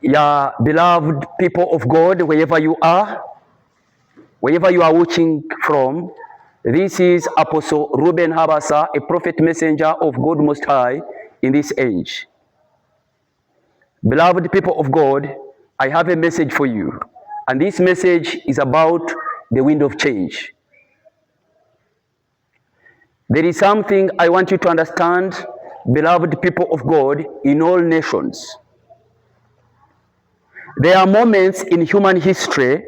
Yeah, beloved people of God, wherever you are watching from, this is Apostle Reuben Habasa, a prophet messenger of God Most High in this age. Beloved people of God, I have a message for you, and this message is about the wind of change. There is something I want you to understand, beloved people of God, in all nations. There are moments in human history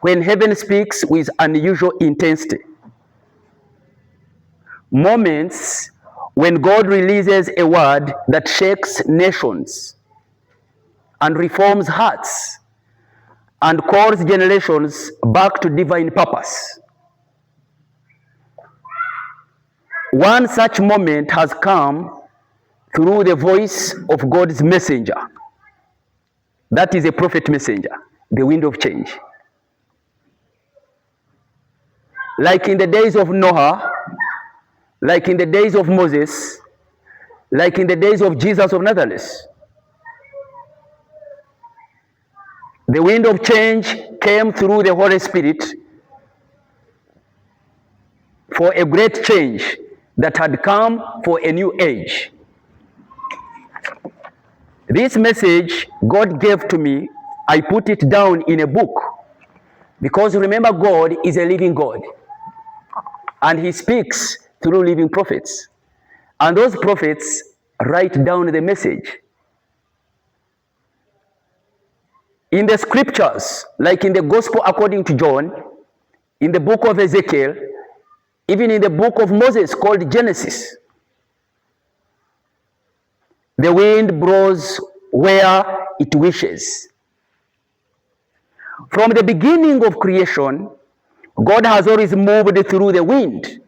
when heaven speaks with unusual intensity. Moments when God releases a word that shakes nations and reforms hearts and calls generations back to divine purpose. One such moment has come through the voice of God's messenger. That is a prophet messenger, the wind of change. Like in the days of Noah, like in the days of Moses, like in the days of Jesus of Nazareth. The wind of change came through the Holy Spirit for a great change that had come for a new age. This message God gave to me, I put it down in a book, because remember, God is a living God, and He speaks through living prophets, and those prophets write down the message. In the scriptures, like in the Gospel according to John, in the book of Ezekiel, even in the book of Moses called Genesis, the wind blows where it wishes. From the beginning of creation, God has always moved through the wind.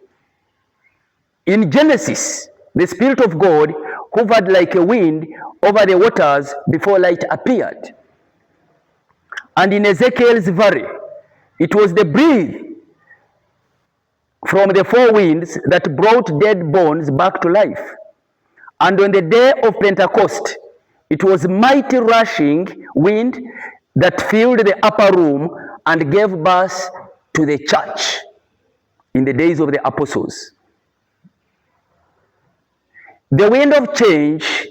In Genesis, the Spirit of God hovered like a wind over the waters before light appeared. And in Ezekiel's valley, it was the breath from the four winds that brought dead bones back to life. And on the day of Pentecost, it was mighty rushing wind that filled the upper room and gave birth to the church in the days of the apostles. The wind of change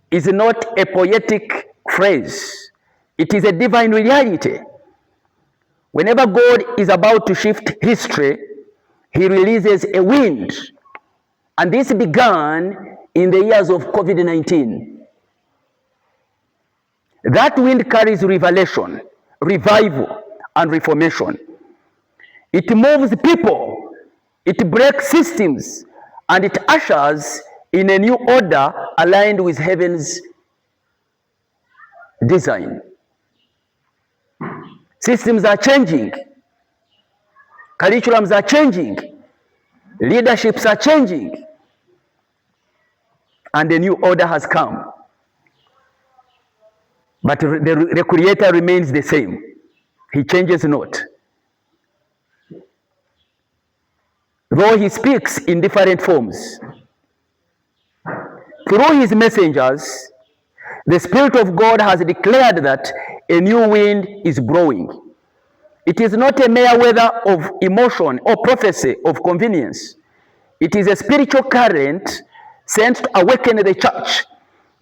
is not a poetic phrase. It is a divine reality. Whenever God is about to shift history, He releases a wind. And this began in the years of COVID-19. That wind carries revelation, revival, and reformation. It moves people, it breaks systems, and it ushers in a new order aligned with heaven's design. Systems are changing, curriculums are changing, leaderships are changing, and a new order has come. But the Creator remains the same. He changes not. Though He speaks in different forms. Through His messengers, the Spirit of God has declared that a new wind is blowing. It is not a mere weather of emotion or prophecy of convenience. It is a spiritual current sent to awaken the church,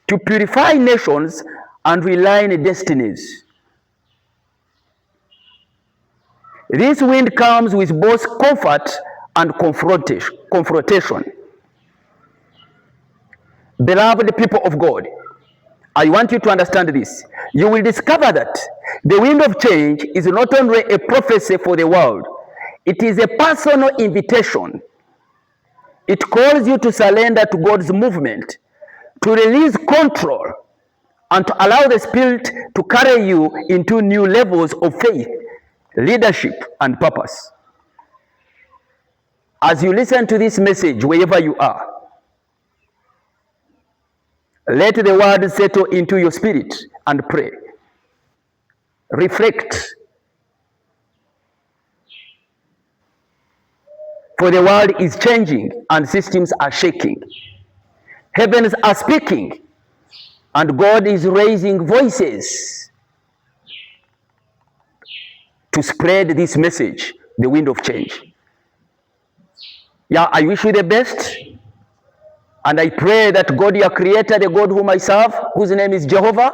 to purify nations and realign destinies. This wind comes with both comfort and confrontation. Beloved people of God, I want you to understand this. You will discover that the wind of change is not only a prophecy for the world, it is a personal invitation. It calls you to surrender to God's movement, to release control, and to allow the Spirit to carry you into new levels of faith, leadership, and purpose. As you listen to this message, wherever you are, let the word settle into your spirit and pray. Reflect. For the world is changing and systems are shaking. Heavens are speaking And God is raising voices to spread this message, the wind of change. Yeah, I wish you the best. And I pray that God, your creator, the God whom I serve, whose name is Jehovah,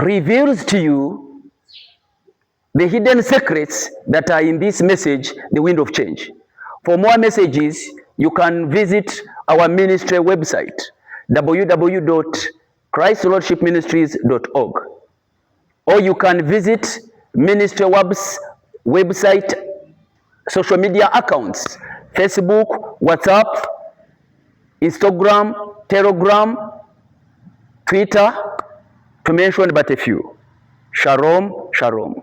reveals to you the hidden secrets that are in this message, the wind of change. For more messages, you can visit our ministry website, www.christlordshipministries.org, or you can visit Ministry Web's website, social media accounts, Facebook, WhatsApp, Instagram, Telegram, Twitter, to mention but a few. Shalom, shalom.